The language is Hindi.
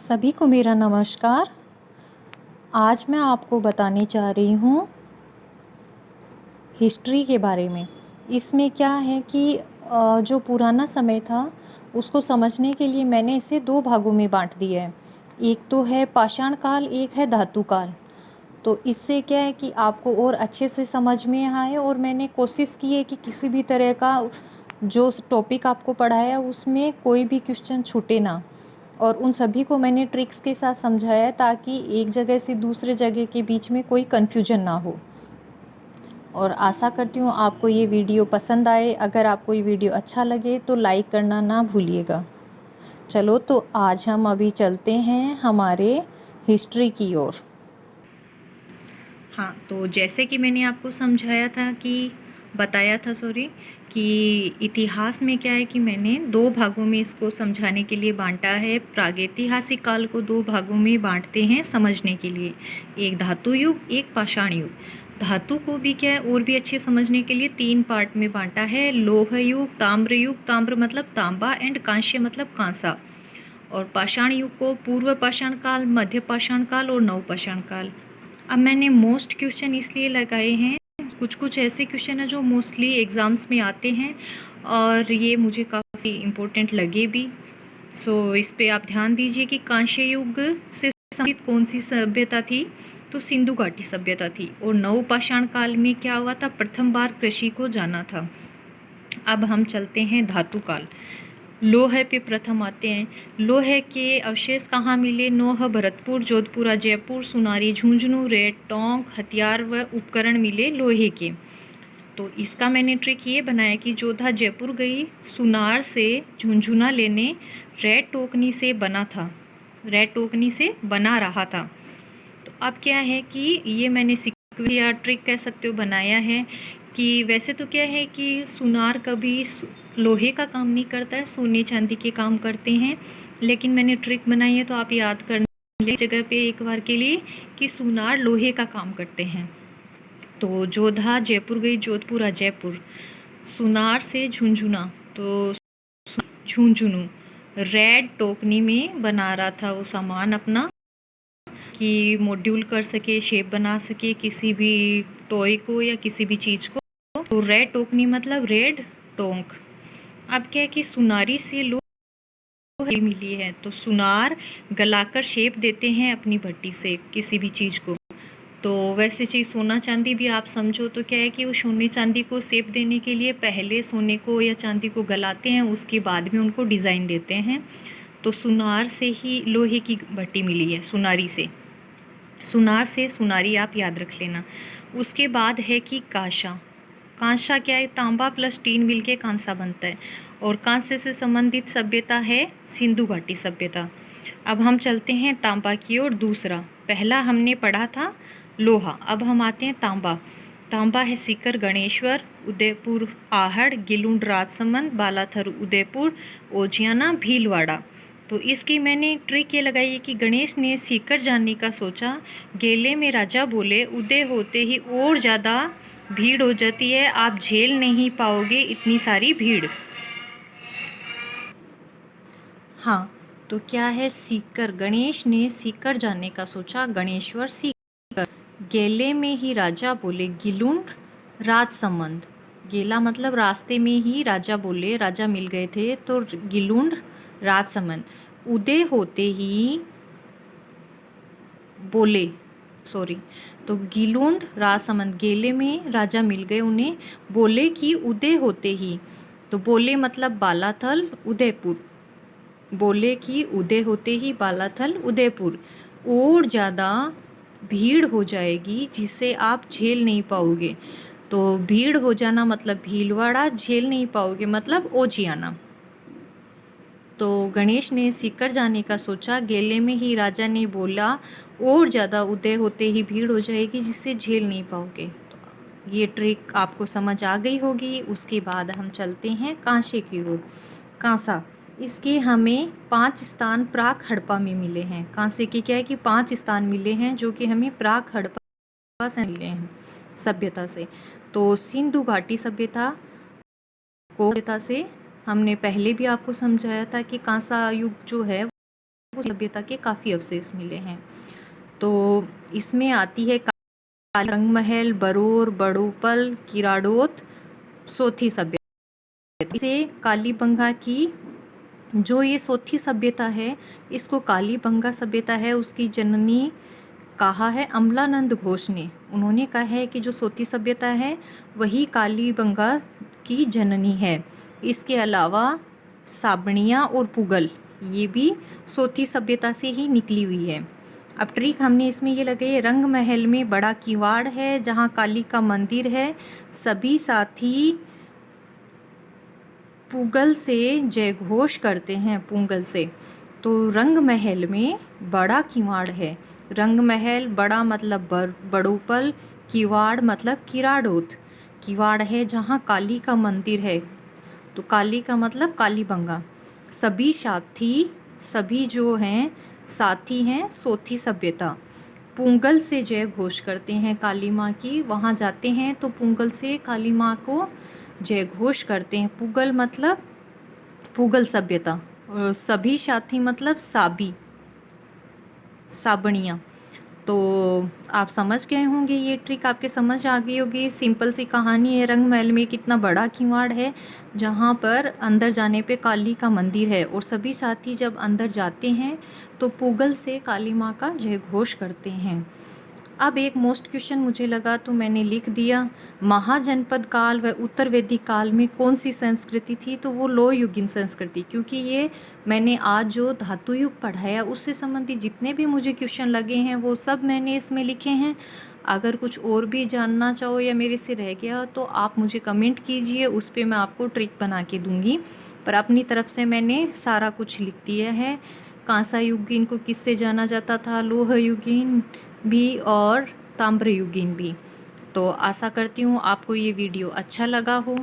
सभी को मेरा नमस्कार। आज मैं आपको बताने जा रही हूँ हिस्ट्री के बारे में। इसमें क्या है कि जो पुराना समय था उसको समझने के लिए मैंने इसे दो भागों में बांट दिया है। एक तो है पाषाण काल, एक है धातु काल। तो इससे क्या है कि आपको और अच्छे से समझ में आए, और मैंने कोशिश की है कि किसी भी तरह का जो टॉपिक आपको पढ़ाया उसमें कोई भी क्वेश्चन छूटे ना, और उन सभी को मैंने ट्रिक्स के साथ समझाया ताकि एक जगह से दूसरे जगह के बीच में कोई कन्फ्यूजन ना हो। और आशा करती हूँ आपको ये वीडियो पसंद आए। अगर आपको ये वीडियो अच्छा लगे तो लाइक करना ना भूलिएगा। चलो तो आज हम अभी चलते हैं हमारे हिस्ट्री की ओर। हाँ, तो जैसे कि मैंने आपको बताया था कि इतिहास में क्या है कि मैंने दो भागों में इसको समझाने के लिए बांटा है। प्रागैतिहासिक काल को दो भागों में बांटते हैं समझने के लिए, एक धातु युग, एक पाषाण युग। धातु को भी क्या है और भी अच्छे समझने के लिए तीन पार्ट में बांटा है, लोह युग, ताम्र युग, ताम्र मतलब तांबा, एंड कांस्य मतलब कांसा। और पाषाण युग को पूर्व पाषाण काल, मध्य पाषाण काल और नव पाषाण काल। अब मैंने मोस्ट क्वेश्चन इसलिए लगाए हैं, कुछ ऐसे क्वेश्चन हैं जो मोस्टली एग्ज़ाम्स में आते हैं और ये मुझे काफ़ी इम्पोर्टेंट लगे भी। सो इस पे आप ध्यान दीजिए कि कांस्य युग से संबंधित कौन सी सभ्यता थी, तो सिंधु घाटी सभ्यता थी। और नव पाषाण काल में क्या हुआ था, प्रथम बार कृषि को जाना था। अब हम चलते हैं धातु काल। लोहे पे प्रथम आते हैं। लोहे के अवशेष कहाँ मिले, नौह, भरतपुर, जोधपुरा, जयपुर, सुनारी, झुंझुनू, रेड, टोंक, हथियार व उपकरण मिले लोहे के। तो इसका मैंने ट्रिक ये बनाया कि जोधा जयपुर गई सुनार से झुंझुना लेने, रेड टोकनी से बना था, रेड टोकनी से बना रहा था। तो अब क्या है कि ये मैंने सीक्वेंस या ट्रिक कह सकते हो बनाया है कि वैसे तो क्या है कि सुनार कभी लोहे का काम नहीं करता है, सोने चांदी के काम करते हैं, लेकिन मैंने ट्रिक बनाई है तो आप याद कर ले जगह पे एक बार के लिए कि सुनार लोहे का काम करते हैं। तो जोधा जयपुर गई, जोधपुरा जयपुर, सुनार से झुंझुना, तो झुंझुनू, रेड टोकनी में बना रहा था वो सामान अपना कि मॉड्यूल कर सके, शेप बना सके किसी भी टॉय को या किसी भी चीज़ को। तो रेड टोकनी मतलब रेड टोंक। अब क्या है कि सुनारी से लोहे मिली है, तो सुनार गलाकर शेप देते हैं अपनी भट्टी से किसी भी चीज़ को। तो वैसे चीज़ सोना चांदी भी आप समझो तो क्या है कि वो सोने चांदी को शेप देने के लिए पहले सोने को या चांदी को गलाते हैं, उसके बाद में उनको डिज़ाइन देते हैं। तो सुनार से ही लोहे की भट्टी मिली है, सुनारी से। सुनार से सुनारी आप याद रख लेना। उसके बाद है कि कांसा। कांसा क्या है, तांबा प्लस टीन मिलके कांसा बनता है, और कांसे से संबंधित सभ्यता है सिंधु घाटी सभ्यता। अब हम चलते हैं तांबा की ओर। दूसरा, पहला हमने पढ़ा था लोहा, अब हम आते हैं तांबा। तांबा है सीकर गणेश्वर, उदयपुर आहड़, गिलुंड राजसमंद, बालाथर उदयपुर, ओजियाना भीलवाड़ा। तो इसकी मैंने ट्रिक ये लगाई है कि गणेश ने सीकर जाने का सोचा, गेले में राजा बोले, उदय होते ही और ज़्यादा भीड़ हो जाती है, आप झेल नहीं पाओगे इतनी सारी भीड़। हाँ, तो क्या है, सीकर, गणेश ने सीकर जाने का सोचा, गणेश्वर सीकर, गेले में ही राजा बोले, गिलुंड राजसमंद, गेला मतलब रास्ते में ही राजा बोले, राजा मिल गए थे, तो गिलुंड राजसमंद, उदय होते ही बोले, सॉरी, तो गिलुंड राजसमंद, गेले में राजा मिल गए उन्हें, बोले कि उदय होते ही, तो बोले मतलब बालाथल उदयपुर, बोले कि उदय होते ही बालाथल उदयपुर और ज़्यादा भीड़ हो जाएगी जिसे आप झेल नहीं पाओगे। तो भीड़ हो जाना मतलब भीलवाड़ा, झेल नहीं पाओगे मतलब ओजियाना। तो गणेश ने सीकर जाने का सोचा, गेले में ही राजा ने बोला और ज़्यादा उदय होते ही भीड़ हो जाएगी जिससे झेल नहीं पाओगे। तो ये ट्रिक आपको समझ आ गई होगी। उसके बाद हम चलते हैं कांसे की ओर। कांसा, इसके हमें 5 स्थान प्राक हड़प्पा में मिले हैं। कांसे के क्या है कि 5 स्थान मिले हैं जो कि हमें प्राक हड़प्पा से मिले हैं सभ्यता से। तो सिंधु घाटी सभ्यता को से हमने पहले भी आपको समझाया था कि कांसा युग जो है उस सभ्यता के काफ़ी अवशेष मिले हैं। तो इसमें आती है रंग महल, बरोर, बड़ोपल, किराडोत, सोथी सभ्यता। इसे कालीबंगा की जो ये सोथी सभ्यता है, इसको कालीबंगा सभ्यता है, उसकी जननी कहा है अमलानंद घोष ने। उन्होंने कहा है कि जो सोथी सभ्यता है वही कालीबंगा की जननी है। इसके अलावा साबणिया और पुगल ये भी सोथी सभ्यता से ही निकली हुई है। अब ट्रिक हमने इसमें ये लगाई, रंग महल में बड़ा किवाड़ है जहाँ काली का मंदिर है, सभी साथी पुगल से जय घोष करते हैं, पुगल से। तो रंग महल में बड़ा किवाड़ है, रंग महल बड़ा मतलब बड़ोपल, किवाड़ मतलब किराडोत, किवाड़ है जहाँ काली का मंदिर है, तो काली का मतलब कालीबंगा। सभी साथी, सभी जो हैं साथी हैं सोथी सभ्यता, पुंगल से जय घोष करते हैं काली माँ की, वहाँ जाते हैं तो पुंगल से काली माँ को जय घोष करते हैं। पुगल मतलब पुगल सभ्यता, और सभी साथी मतलब साबी, साबणिया। तो आप समझ गए होंगे, ये ट्रिक आपके समझ आ गई होगी। सिंपल सी कहानी है, रंग महल में कितना बड़ा किवाड़ है जहाँ पर अंदर जाने पे काली का मंदिर है, और सभी साथी जब अंदर जाते हैं तो पुगल से काली माँ का जय घोष करते हैं। अब एक मोस्ट क्वेश्चन मुझे लगा तो मैंने लिख दिया, महाजनपद काल व उत्तर वैदिक काल में कौन सी संस्कृति थी? तो वो लोह युगीन संस्कृति, क्योंकि ये मैंने आज जो धातु युग पढ़ाया उससे संबंधित जितने भी मुझे क्वेश्चन लगे हैं वो सब मैंने इसमें लिखे हैं। अगर कुछ और भी जानना चाहो या मेरे से रह गया तो आप मुझे कमेंट कीजिए, उस पर मैं आपको ट्रिक बना के दूँगी। पर अपनी तरफ से मैंने सारा कुछ लिख दिया है। कांसा युगीन को किससे जाना जाता था? लोह युगीन भी और ताम्र युगीन भी। तो आशा करती हूँ आपको ये वीडियो अच्छा लगा हो।